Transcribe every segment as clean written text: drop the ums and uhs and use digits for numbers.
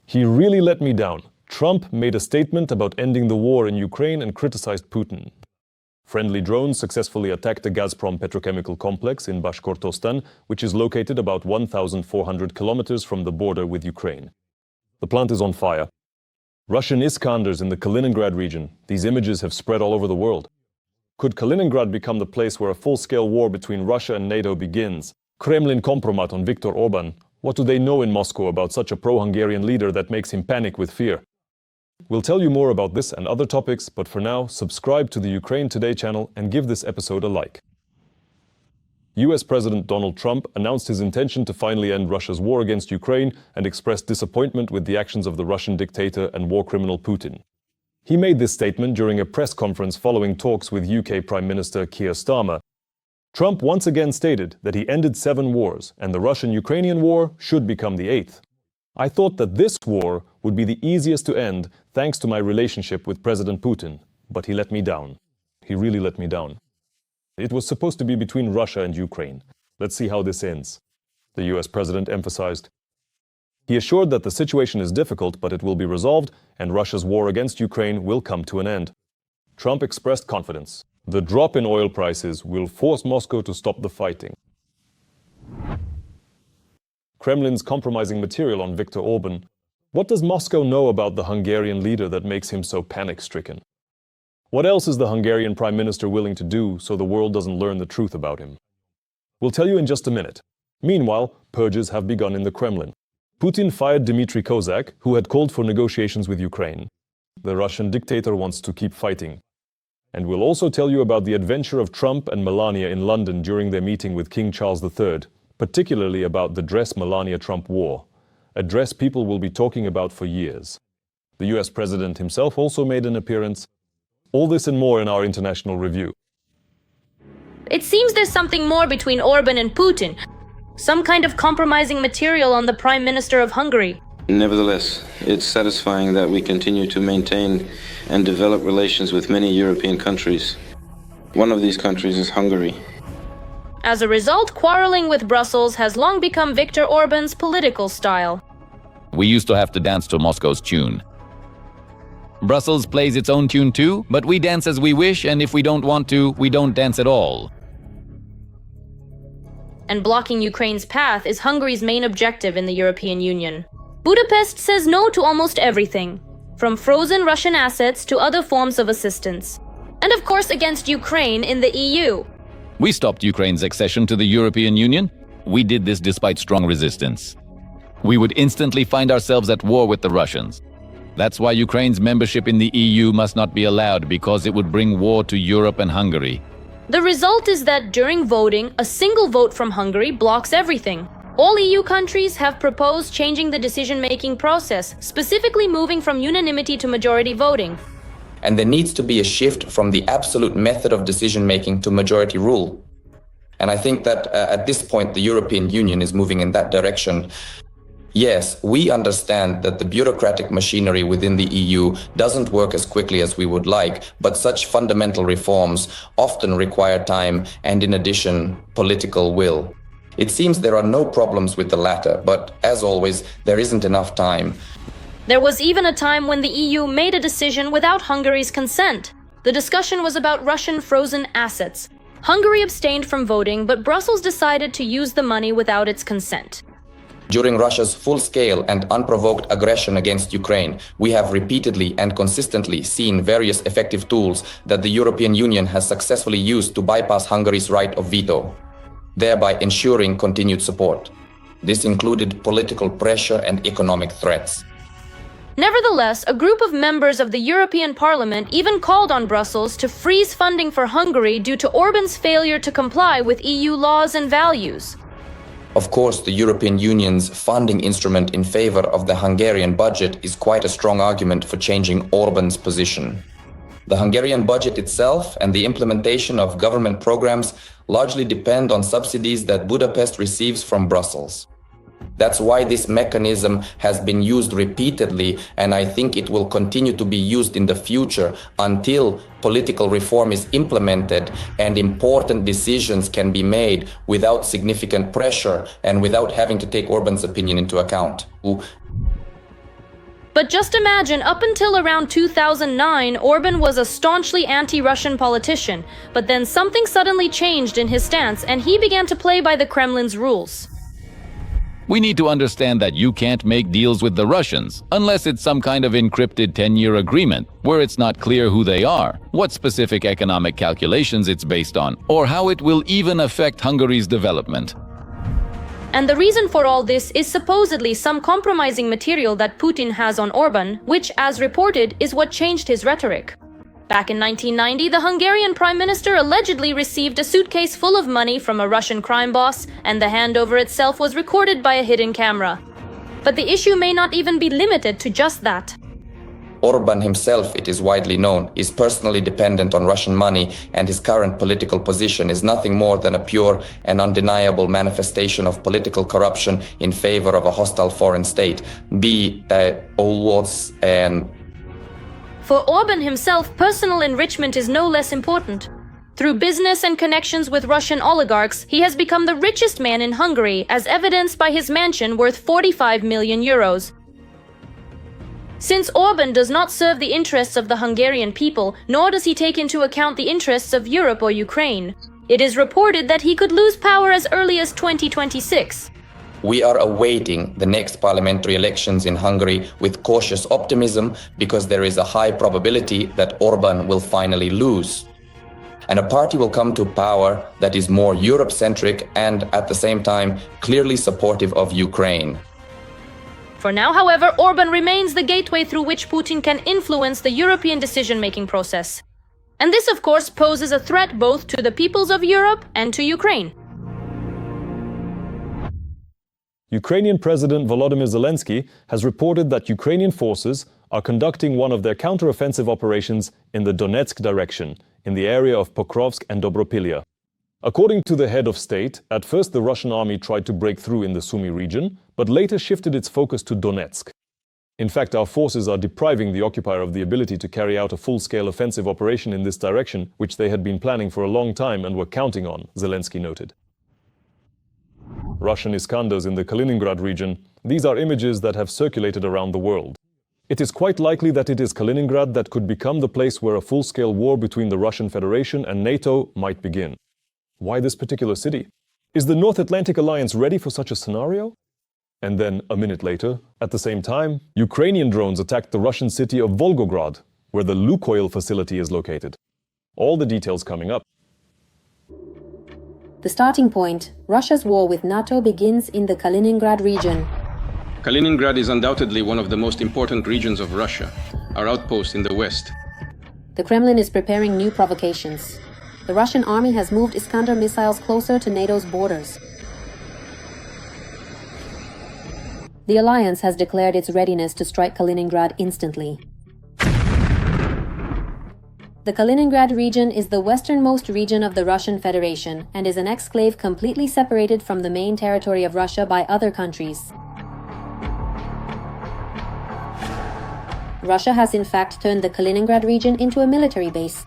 He really let me down. Trump made a statement about ending the war in Ukraine and criticized Putin. Friendly drones successfully attacked the Gazprom petrochemical complex in Bashkortostan, which is located about 1,400 kilometers from the border with Ukraine. The plant is on fire. Russian Iskanders in the Kaliningrad region. These images have spread all over the world. Could Kaliningrad become the place where a full-scale war between Russia and NATO begins? Kremlin compromat on Viktor Orbán. What do they know in Moscow about such a pro-Hungarian leader that makes him panic with fear? We'll tell you more about this and other topics, but for now, subscribe to the Ukraine Today channel and give this episode a like. US President Donald Trump announced his intention to finally end Russia's war against Ukraine and expressed disappointment with the actions of the Russian dictator and war criminal Putin. He made this statement during a press conference following talks with UK Prime Minister Keir Starmer. Trump once again stated that he ended 7 wars, and the Russian-Ukrainian war should become the 8th. I thought that this war would be the easiest to end thanks to my relationship with President Putin, but he let me down. He really let me down. It was supposed to be between Russia and Ukraine. Let's see how this ends, the US president emphasized. He assured that the situation is difficult, but it will be resolved, and Russia's war against Ukraine will come to an end. Trump expressed confidence. The drop in oil prices will force Moscow to stop the fighting. Kremlin's compromising material on Viktor Orbán. What does Moscow know about the Hungarian leader that makes him so panic-stricken? What else is the Hungarian Prime Minister willing to do so the world doesn't learn the truth about him? We'll tell you in just a minute. Meanwhile, purges have begun in the Kremlin. Putin fired Dmitry Kozak, who had called for negotiations with Ukraine. The Russian dictator wants to keep fighting. And we'll also tell you about the adventure of Trump and Melania in London during their meeting with King Charles III, particularly about the dress Melania-Trump wore, a dress people will be talking about for years. The US president himself also made an appearance. All this and more in our international review. It seems there's something more between Orbán and Putin, some kind of compromising material on the Prime Minister of Hungary. Nevertheless, it's satisfying that we continue to maintain and develop relations with many European countries. One of these countries is Hungary. As a result, quarreling with Brussels has long become Viktor Orbán's political style. We used to have to dance to Moscow's tune. Brussels plays its own tune too, but we dance as we wish, and if we don't want to, we don't dance at all. And blocking Ukraine's path is Hungary's main objective in the European Union. Budapest says no to almost everything, from frozen Russian assets to other forms of assistance. And of course against Ukraine in the EU. We stopped Ukraine's accession to the European Union. We did this despite strong resistance. We would instantly find ourselves at war with the Russians. That's why Ukraine's membership in the EU must not be allowed, because it would bring war to Europe and Hungary. The result is that during voting, a single vote from Hungary blocks everything. All EU countries have proposed changing the decision-making process, specifically moving from unanimity to majority voting. And there needs to be a shift from the absolute method of decision-making to majority rule. And I think that at this point, the European Union is moving in that direction. Yes, we understand that the bureaucratic machinery within the EU doesn't work as quickly as we would like, but such fundamental reforms often require time and, in addition, political will. It seems there are no problems with the latter, but as always, there isn't enough time. There was even a time when the EU made a decision without Hungary's consent. The discussion was about Russian frozen assets. Hungary abstained from voting, but Brussels decided to use the money without its consent. During Russia's full-scale and unprovoked aggression against Ukraine, we have repeatedly and consistently seen various effective tools that the European Union has successfully used to bypass Hungary's right of veto, thereby ensuring continued support. This included political pressure and economic threats. Nevertheless, a group of members of the European Parliament even called on Brussels to freeze funding for Hungary due to Orbán's failure to comply with EU laws and values. Of course, the European Union's funding instrument in favor of the Hungarian budget is quite a strong argument for changing Orbán's position. The Hungarian budget itself and the implementation of government programs largely depend on subsidies that Budapest receives from Brussels. That's why this mechanism has been used repeatedly, and I think it will continue to be used in the future until political reform is implemented and important decisions can be made without significant pressure and without having to take Orbán's opinion into account. But just imagine, up until around 2009, Orbán was a staunchly anti-Russian politician, but then something suddenly changed in his stance and he began to play by the Kremlin's rules. We need to understand that you can't make deals with the Russians unless it's some kind of encrypted 10-year agreement where it's not clear who they are, what specific economic calculations it's based on, or how it will even affect Hungary's development. And the reason for all this is supposedly some compromising material that Putin has on Orbán, which, as reported, is what changed his rhetoric. Back in 1990, the Hungarian Prime Minister allegedly received a suitcase full of money from a Russian crime boss, and the handover itself was recorded by a hidden camera. But the issue may not even be limited to just that. Orbán himself, it is widely known, is personally dependent on Russian money, and his current political position is nothing more than a pure and undeniable manifestation of political corruption in favor of a hostile foreign state, be that always and... For Orbán himself, personal enrichment is no less important. Through business and connections with Russian oligarchs, he has become the richest man in Hungary, as evidenced by his mansion worth 45 million euros. Since Orbán does not serve the interests of the Hungarian people, nor does he take into account the interests of Europe or Ukraine, it is reported that he could lose power as early as 2026. We are awaiting the next parliamentary elections in Hungary with cautious optimism because there is a high probability that Orbán will finally lose. And a party will come to power that is more Europe-centric and, at the same time, clearly supportive of Ukraine. For now, however, Orbán remains the gateway through which Putin can influence the European decision-making process. And this, of course, poses a threat both to the peoples of Europe and to Ukraine. Ukrainian President Volodymyr Zelensky has reported that Ukrainian forces are conducting one of their counter-offensive operations in the Donetsk direction, in the area of Pokrovsk and Dobropilya. According to the head of state, at first the Russian army tried to break through in the Sumy region, but later shifted its focus to Donetsk. In fact, our forces are depriving the occupier of the ability to carry out a full-scale offensive operation in this direction, which they had been planning for a long time and were counting on, Zelensky noted. Russian Iskanders in the Kaliningrad region, these are images that have circulated around the world. It is quite likely that it is Kaliningrad that could become the place where a full-scale war between the Russian Federation and NATO might begin. Why this particular city? Is the North Atlantic Alliance ready for such a scenario? And then, a minute later, at the same time, Ukrainian drones attacked the Russian city of Volgograd, where the Lukoil facility is located. All the details coming up. The starting point, Russia's war with NATO, begins in the Kaliningrad region. Kaliningrad is undoubtedly one of the most important regions of Russia, our outpost in the west. The Kremlin is preparing new provocations. The Russian army has moved Iskander missiles closer to NATO's borders. The alliance has declared its readiness to strike Kaliningrad instantly. The Kaliningrad region is the westernmost region of the Russian Federation and is an exclave completely separated from the main territory of Russia by other countries. Russia has in fact turned the Kaliningrad region into a military base.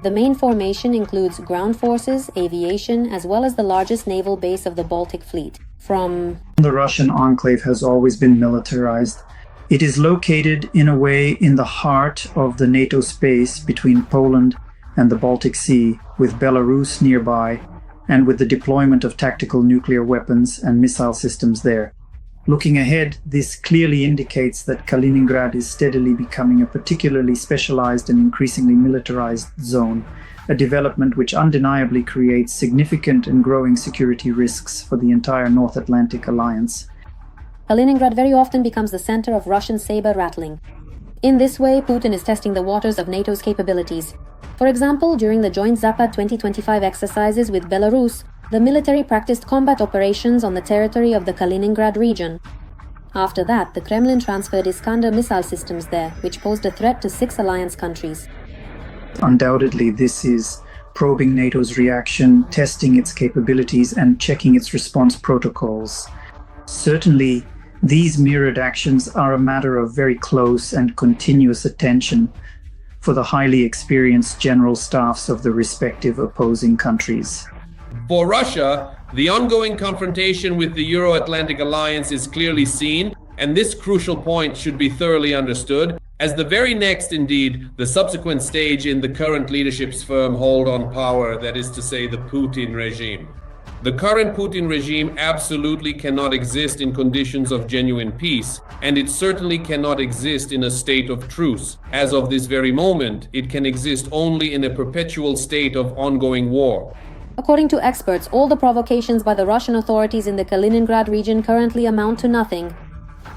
The main formation includes ground forces, aviation, as well as the largest naval base of the Baltic Fleet. The Russian enclave has always been militarized. It is located in a way in the heart of the NATO space between Poland and the Baltic Sea, with Belarus nearby, and with the deployment of tactical nuclear weapons and missile systems there. Looking ahead, this clearly indicates that Kaliningrad is steadily becoming a particularly specialized and increasingly militarized zone, a development which undeniably creates significant and growing security risks for the entire North Atlantic Alliance. Kaliningrad very often becomes the center of Russian saber rattling. In this way, Putin is testing the waters of NATO's capabilities. For example, during the joint Zapad 2025 exercises with Belarus, the military practiced combat operations on the territory of the Kaliningrad region. After that, the Kremlin transferred Iskander missile systems there, which posed a threat to 6 alliance countries. Undoubtedly, this is probing NATO's reaction, testing its capabilities, and checking its response protocols. Certainly, these mirrored actions are a matter of very close and continuous attention for the highly experienced general staffs of the respective opposing countries. For Russia, the ongoing confrontation with the Euro-Atlantic Alliance is clearly seen And this crucial point should be thoroughly understood as the very next, indeed, the subsequent stage in the current leadership's firm hold on power, that is to say, the Putin regime. The current Putin regime absolutely cannot exist in conditions of genuine peace, and it certainly cannot exist in a state of truce. As of this very moment, it can exist only in a perpetual state of ongoing war. According to experts, all the provocations by the Russian authorities in the Kaliningrad region currently amount to nothing.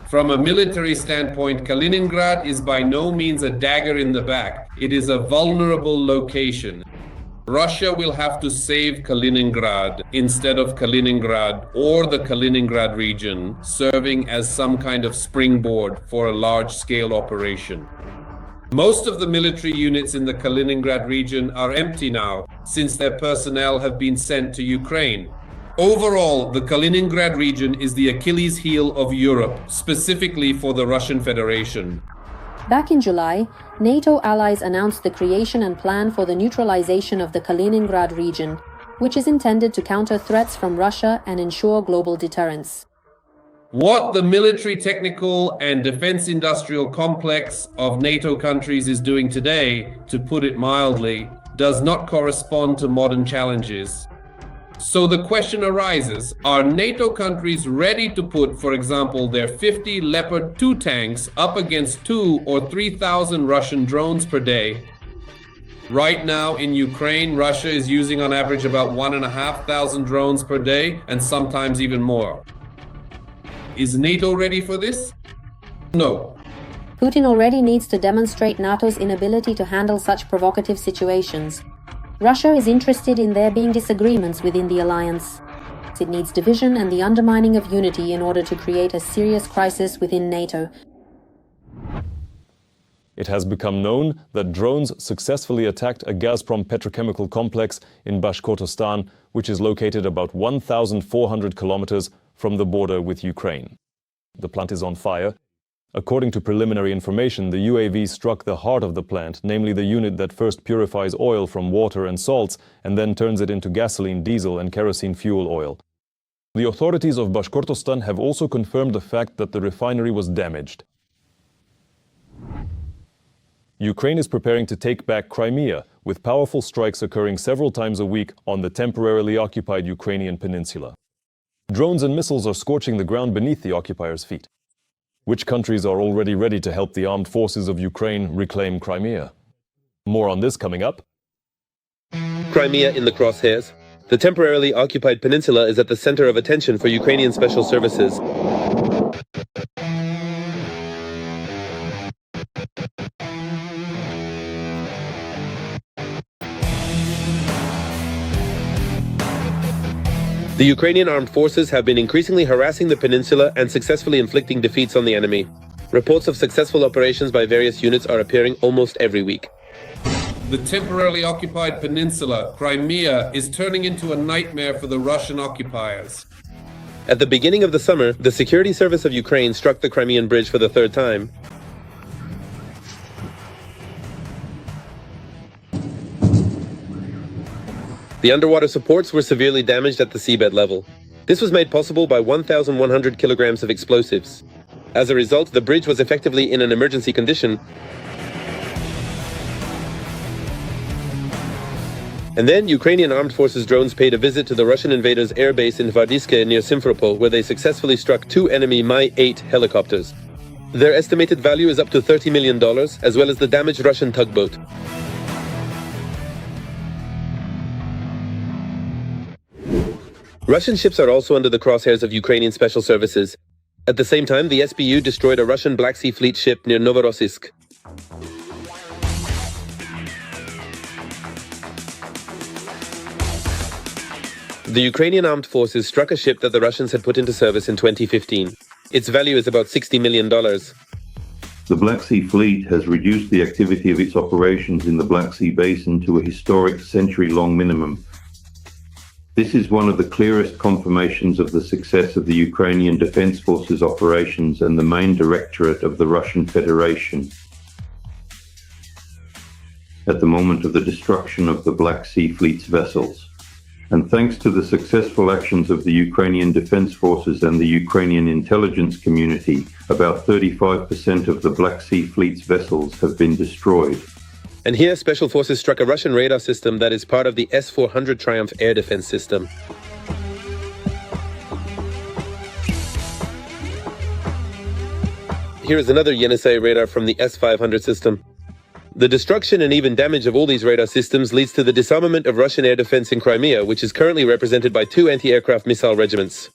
From a military standpoint, Kaliningrad is by no means a dagger in the back. It is a vulnerable location. Russia will have to save Kaliningrad instead of Kaliningrad or the Kaliningrad region serving as some kind of springboard for a large-scale operation. Most of the military units in the Kaliningrad region are empty now, since their personnel have been sent to Ukraine. Overall, the Kaliningrad region is the Achilles heel of Europe, specifically for the Russian Federation. Back in July, NATO allies announced the creation and plan for the neutralization of the Kaliningrad region, which is intended to counter threats from Russia and ensure global deterrence. What the military, technical, and defense industrial complex of NATO countries is doing today, to put it mildly, does not correspond to modern challenges. So the question arises, are NATO countries ready to put, for example, their 50 Leopard 2 tanks up against 2,000 or 3,000 Russian drones per day? Right now in Ukraine, Russia is using on average about 1,500 drones per day, and sometimes even more. Is NATO ready for this? No. Putin already needs to demonstrate NATO's inability to handle such provocative situations. Russia is interested in there being disagreements within the alliance. It needs division and the undermining of unity in order to create a serious crisis within NATO. It has become known that drones successfully attacked a Gazprom petrochemical complex in Bashkortostan, which is located about 1,400 kilometers from the border with Ukraine. The plant is on fire. According to preliminary information, the UAV struck the heart of the plant, namely the unit that first purifies oil from water and salts and then turns it into gasoline, diesel and kerosene fuel oil. The authorities of Bashkortostan have also confirmed the fact that the refinery was damaged. Ukraine is preparing to take back Crimea, with powerful strikes occurring several times a week on the temporarily occupied Ukrainian peninsula. Drones and missiles are scorching the ground beneath the occupiers' feet. Which countries are already ready to help the armed forces of Ukraine reclaim Crimea? More on this coming up. Crimea in the crosshairs. The temporarily occupied peninsula is at the center of attention for Ukrainian special services. The Ukrainian armed forces have been increasingly harassing the peninsula and successfully inflicting defeats on the enemy. Reports of successful operations by various units are appearing almost every week. The temporarily occupied peninsula, Crimea, is turning into a nightmare for the Russian occupiers. At the beginning of the summer, the Security Service of Ukraine struck the Crimean Bridge for the third time. The underwater supports were severely damaged at the seabed level. This was made possible by 1,100 kilograms of explosives. As a result, the bridge was effectively in an emergency condition. And then, Ukrainian armed forces drones paid a visit to the Russian invaders' airbase in Vardiske near Simferopol, where they successfully struck 2 enemy Mi-8 helicopters. Their estimated value is up to $30 million, as well as the damaged Russian tugboat. Russian ships are also under the crosshairs of Ukrainian special services. At the same time, the SBU destroyed a Russian Black Sea Fleet ship near Novorossiysk. The Ukrainian armed forces struck a ship that the Russians had put into service in 2015. Its value is about $60 million. The Black Sea Fleet has reduced the activity of its operations in the Black Sea Basin to a historic century-long minimum. This is one of the clearest confirmations of the success of the Ukrainian Defense Forces operations and the main directorate of the Russian Federation. At the moment of the destruction of the Black Sea Fleet's vessels. and thanks to the successful actions of the Ukrainian Defense Forces and the Ukrainian intelligence community, about 35% of the Black Sea Fleet's vessels have been destroyed. And here, Special Forces struck a Russian radar system that is part of the S-400 Triumph air defense system. Here is another Yenisei radar from the S-500 system. The destruction and even damage of all these radar systems leads to the disarmament of Russian air defense in Crimea, which is currently represented by 2 anti-aircraft missile regiments.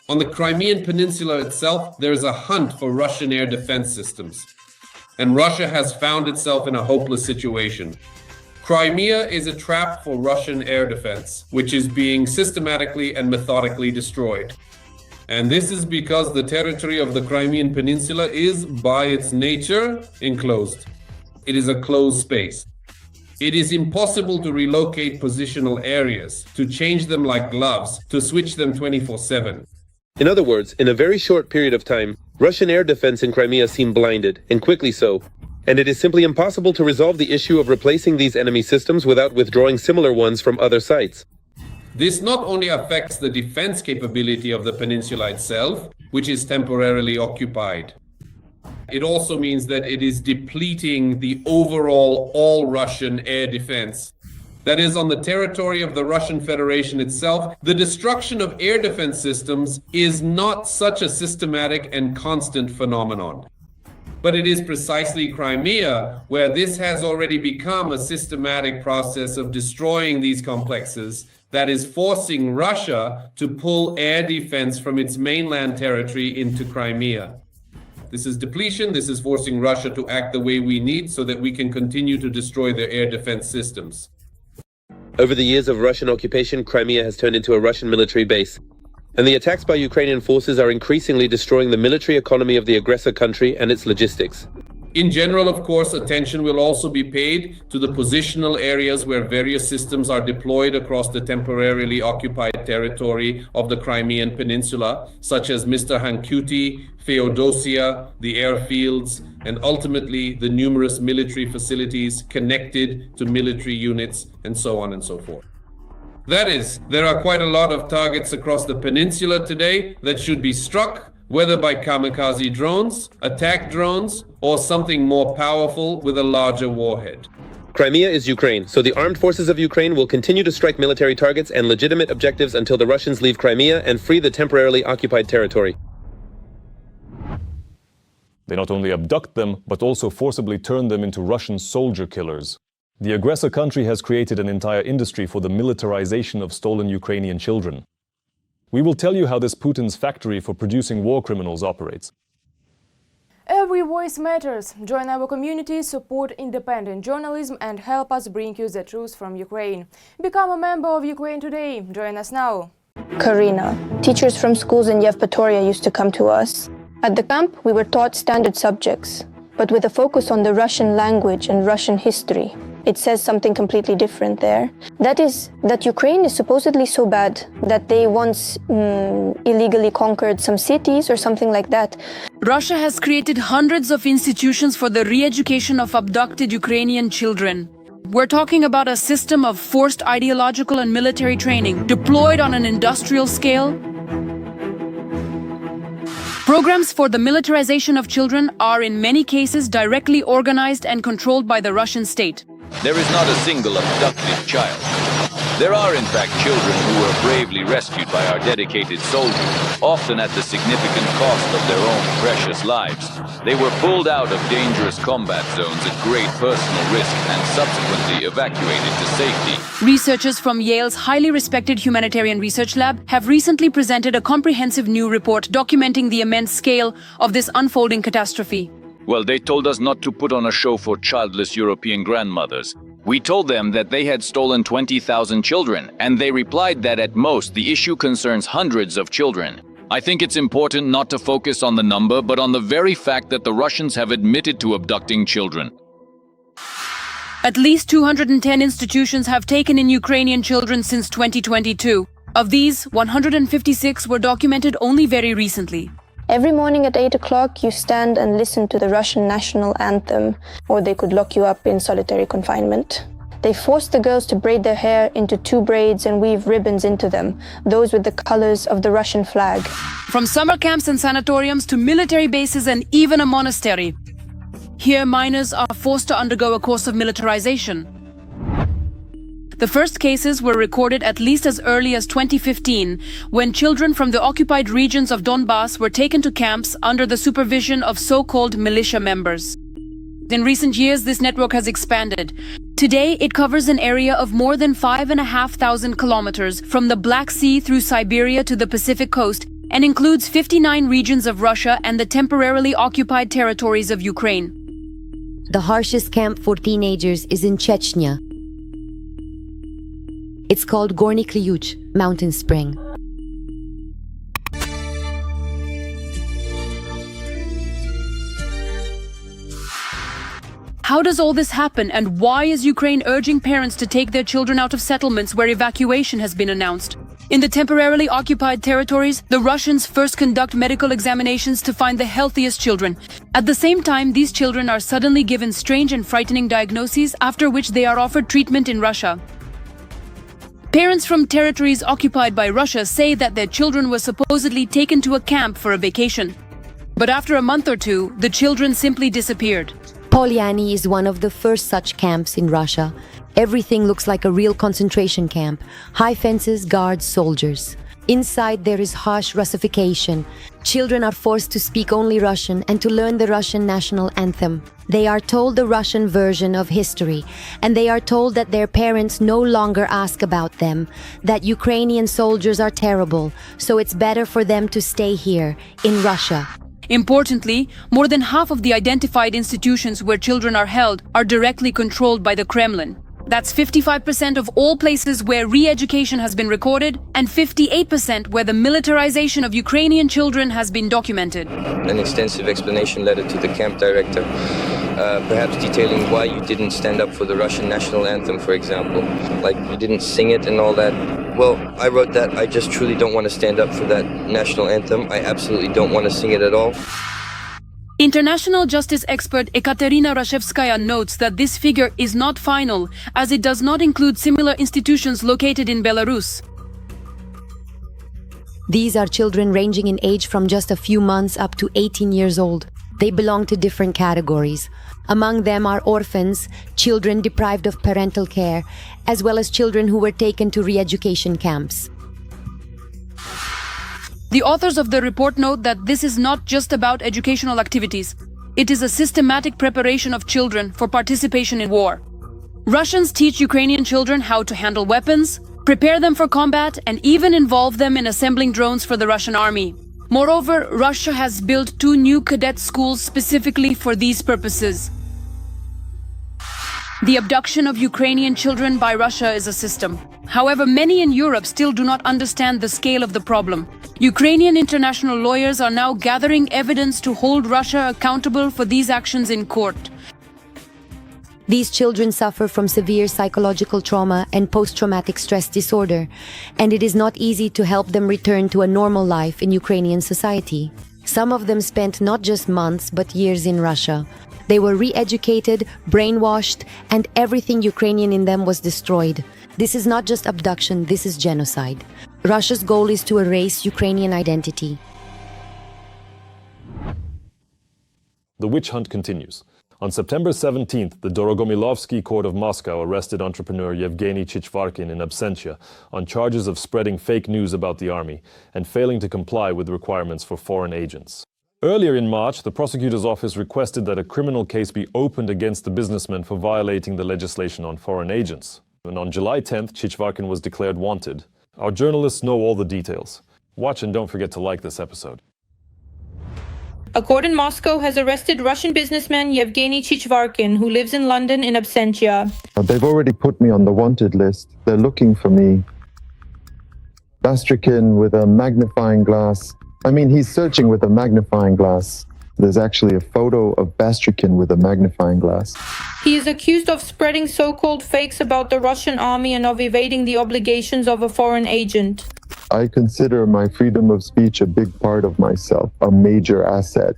On the Crimean Peninsula itself, there is a hunt for Russian air defense systems. And Russia has found itself in a hopeless situation. Crimea is a trap for Russian air defense, which is being systematically and methodically destroyed. And this is because the territory of the Crimean Peninsula is, by its nature, enclosed. It is a closed space. It is impossible to relocate positional areas, to change them like gloves, to switch them 24/7. In other words, in a very short period of time, Russian air defense in Crimea seemed blinded, and quickly so. And it is simply impossible to resolve the issue of replacing these enemy systems without withdrawing similar ones from other sites. This not only affects the defense capability of the peninsula itself, which is temporarily occupied. It also means that it is depleting the overall all-Russian air defense. That is, on the territory of the Russian Federation itself, the destruction of air defense systems is not such a systematic and constant phenomenon. But it is precisely Crimea where this has already become a systematic process of destroying these complexes that is forcing Russia to pull air defense from its mainland territory into Crimea. This is depletion. This is forcing Russia to act the way we need so that we can continue to destroy their air defense systems. Over the years of Russian occupation, Crimea has turned into a Russian military base. And the attacks by Ukrainian forces are increasingly destroying the military economy of the aggressor country and its logistics. In general, of course, attention will also be paid to the positional areas where various systems are deployed across the temporarily occupied territory of the Crimean Peninsula, such as Mr. Hankuti, Feodosia, the airfields, and ultimately the numerous military facilities connected to military units, and so on and so forth. That is, there are quite a lot of targets across the peninsula today that should be struck, whether by kamikaze drones, attack drones, or something more powerful with a larger warhead. Crimea is Ukraine, so the armed forces of Ukraine will continue to strike military targets and legitimate objectives until the Russians leave Crimea and free the temporarily occupied territory. They not only abduct them, but also forcibly turn them into Russian soldier killers. The aggressor country has created an entire industry for the militarization of stolen Ukrainian children. We will tell you how this Putin's factory for producing war criminals operates. Every voice matters. Join our community, support independent journalism and help us bring you the truth from Ukraine. Become a member of Ukraine Today. Join us now. Karina. Teachers from schools in Yevpatoria used to come to us. At the camp, we were taught standard subjects, but with a focus on the Russian language and Russian history. It says something completely different there. That is, that Ukraine is supposedly so bad that they once illegally conquered some cities or something like that. Russia has created hundreds of institutions for the re-education of abducted Ukrainian children. We're talking about a system of forced ideological and military training deployed on an industrial scale. Programs for the militarization of children are in many cases directly organized and controlled by the Russian state. There is not a single abducted child. There are in fact children who were bravely rescued by our dedicated soldiers, often at the significant cost of their own precious lives. They were pulled out of dangerous combat zones at great personal risk and subsequently evacuated to safety. Researchers from Yale's highly respected humanitarian research lab have recently presented a comprehensive new report documenting the immense scale of this unfolding catastrophe. Well, they told us not to put on a show for childless European grandmothers. We told them that they had stolen 20,000 children, and they replied that at most the issue concerns hundreds of children. I think it's important not to focus on the number, but on the very fact that the Russians have admitted to abducting children. At least 210 institutions have taken in Ukrainian children since 2022. Of these, 156 were documented only very recently. Every morning at 8 o'clock, you stand and listen to the Russian national anthem, or they could lock you up in solitary confinement. They forced the girls to braid their hair into 2 braids and weave ribbons into them, those with the colors of the Russian flag. From summer camps and sanatoriums to military bases and even a monastery. Here, minors are forced to undergo a course of militarization. The first cases were recorded at least as early as 2015, when children from the occupied regions of Donbass were taken to camps under the supervision of so-called militia members. In recent years, this network has expanded. Today, it covers an area of more than 5,500 kilometers from the Black Sea through Siberia to the Pacific coast and includes 59 regions of Russia and the temporarily occupied territories of Ukraine. The harshest camp for teenagers is in Chechnya. It's called Gorny Kliuch, Mountain Spring. How does all this happen, and why is Ukraine urging parents to take their children out of settlements where evacuation has been announced? In the temporarily occupied territories, the Russians first conduct medical examinations to find the healthiest children. At the same time, these children are suddenly given strange and frightening diagnoses, after which they are offered treatment in Russia. Parents from territories occupied by Russia say that their children were supposedly taken to a camp for a vacation. But after a month or two, the children simply disappeared. Polyani is one of the first such camps in Russia. Everything looks like a real concentration camp. High fences, guards, soldiers. Inside there is harsh Russification. Children are forced to speak only Russian and to learn the Russian national anthem. They are told the Russian version of history, and they are told that their parents no longer ask about them, that Ukrainian soldiers are terrible, so it's better for them to stay here, in Russia. Importantly, more than half of the identified institutions where children are held are directly controlled by the Kremlin. That's 55% of all places where re-education has been recorded and 58% where the militarization of Ukrainian children has been documented. An extensive explanation letter to the camp director, perhaps detailing why you didn't stand up for the Russian national anthem, for example. Like you didn't sing it and all that. Well, I wrote that I just truly don't want to stand up for that national anthem. I absolutely don't want to sing it at all. International justice expert Ekaterina Rashevskaya notes that this figure is not final, as it does not include similar institutions located in Belarus. These are children ranging in age from just a few months up to 18 years old. They belong to different categories. Among them are orphans, children deprived of parental care, as well as children who were taken to re-education camps. The authors of the report note that this is not just about educational activities. It is a systematic preparation of children for participation in war. Russians teach Ukrainian children how to handle weapons, prepare them for combat, and even involve them in assembling drones for the Russian army. Moreover, Russia has built 2 new cadet schools specifically for these purposes. The abduction of Ukrainian children by Russia is a system. However, many in Europe still do not understand the scale of the problem. Ukrainian international lawyers are now gathering evidence to hold Russia accountable for these actions in court. These children suffer from severe psychological trauma and post-traumatic stress disorder, and it is not easy to help them return to a normal life in Ukrainian society. Some of them spent not just months but years in Russia. They were re-educated, brainwashed, and everything Ukrainian in them was destroyed. This is not just abduction, this is genocide. Russia's goal is to erase Ukrainian identity. The witch hunt continues. On September 17th, the Dorogomilovsky court of Moscow arrested entrepreneur Yevgeny Chichvarkin in absentia on charges of spreading fake news about the army and failing to comply with requirements for foreign agents. Earlier in March, the prosecutor's office requested that a criminal case be opened against the businessman for violating the legislation on foreign agents. And on July 10th, Chichvarkin was declared wanted. Our journalists know all the details. Watch and don't forget to like this episode. A court in Moscow has arrested Russian businessman Yevgeny Chichvarkin, who lives in London in absentia. They've already put me on the wanted list. They're looking for me. Bastrikin with a magnifying glass. He's searching with a magnifying glass. There's actually a photo of Bastrikin with a magnifying glass. He is accused of spreading so-called fakes about the Russian army and of evading the obligations of a foreign agent. I consider my freedom of speech a big part of myself, a major asset.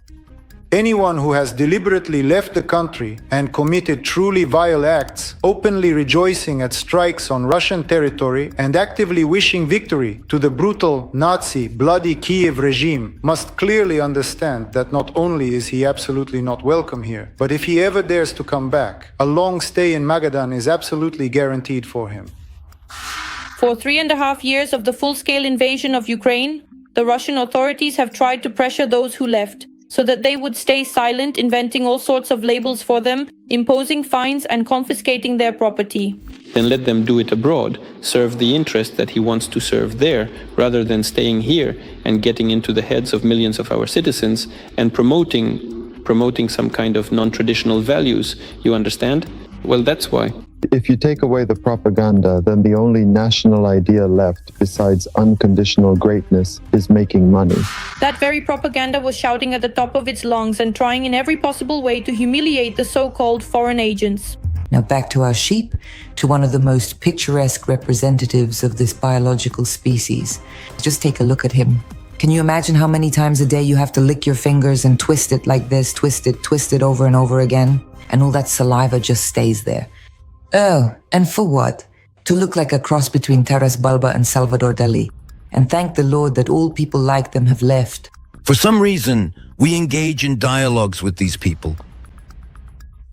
Anyone who has deliberately left the country and committed truly vile acts, openly rejoicing at strikes on Russian territory and actively wishing victory to the brutal Nazi bloody Kiev regime, must clearly understand that not only is he absolutely not welcome here, but if he ever dares to come back, a long stay in Magadan is absolutely guaranteed for him. For 3.5 years of the full-scale invasion of Ukraine, the Russian authorities have tried to pressure those who left, so that they would stay silent, inventing all sorts of labels for them, imposing fines and confiscating their property. Then let them do it abroad, serve the interest that he wants to serve there, rather than staying here and getting into the heads of millions of our citizens and promoting some kind of non-traditional values. You understand? Well, that's why. If you take away the propaganda, then the only national idea left, besides unconditional greatness, is making money. That very propaganda was shouting at the top of its lungs and trying in every possible way to humiliate the so-called foreign agents. Now back to our sheep, to one of the most picturesque representatives of this biological species. Just take a look at him. Can you imagine how many times a day you have to lick your fingers and twist it like this, twist it over and over again? And all that saliva just stays there. Oh, and for what? To look like a cross between Taras Bulba and Salvador Dali. And thank the Lord that all people like them have left. For some reason, we engage in dialogues with these people.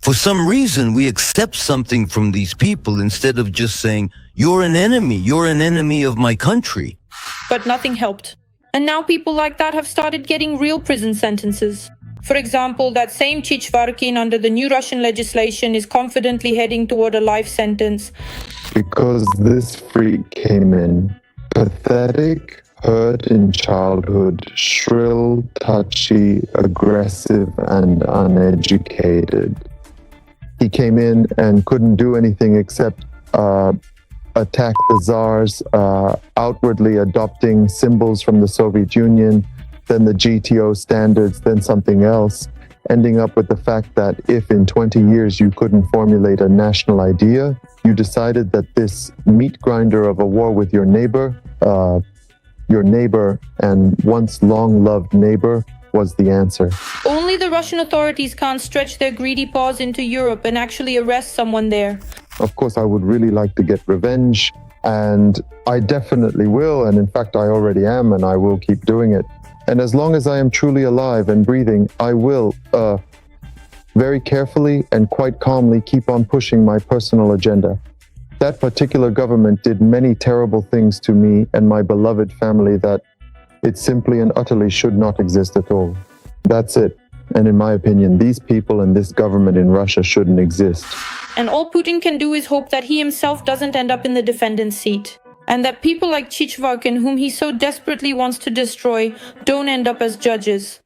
For some reason, we accept something from these people instead of just saying, you're an enemy of my country. But nothing helped. And now people like that have started getting real prison sentences. For example, that same Chichvarkin under the new Russian legislation is confidently heading toward a life sentence. Because this freak came in, pathetic, hurt in childhood, shrill, touchy, aggressive, and uneducated. He came in and couldn't do anything except attack the czars, outwardly adopting symbols from the Soviet Union, then the GTO standards, then something else, ending up with the fact that if in 20 years you couldn't formulate a national idea, you decided that this meat grinder of a war with your neighbor and once long-loved neighbor, was the answer. Only the Russian authorities can't stretch their greedy paws into Europe and actually arrest someone there. Of course, I would really like to get revenge, and I definitely will, and in fact I already am, and I will keep doing it. And as long as I am truly alive and breathing, I will very carefully and quite calmly keep on pushing my personal agenda. That particular government did many terrible things to me and my beloved family that it simply and utterly should not exist at all. That's it. And in my opinion, these people and this government in Russia shouldn't exist. And all Putin can do is hope that he himself doesn't end up in the defendant's seat. And that people like Chichvarkin, whom he so desperately wants to destroy, don't end up as judges.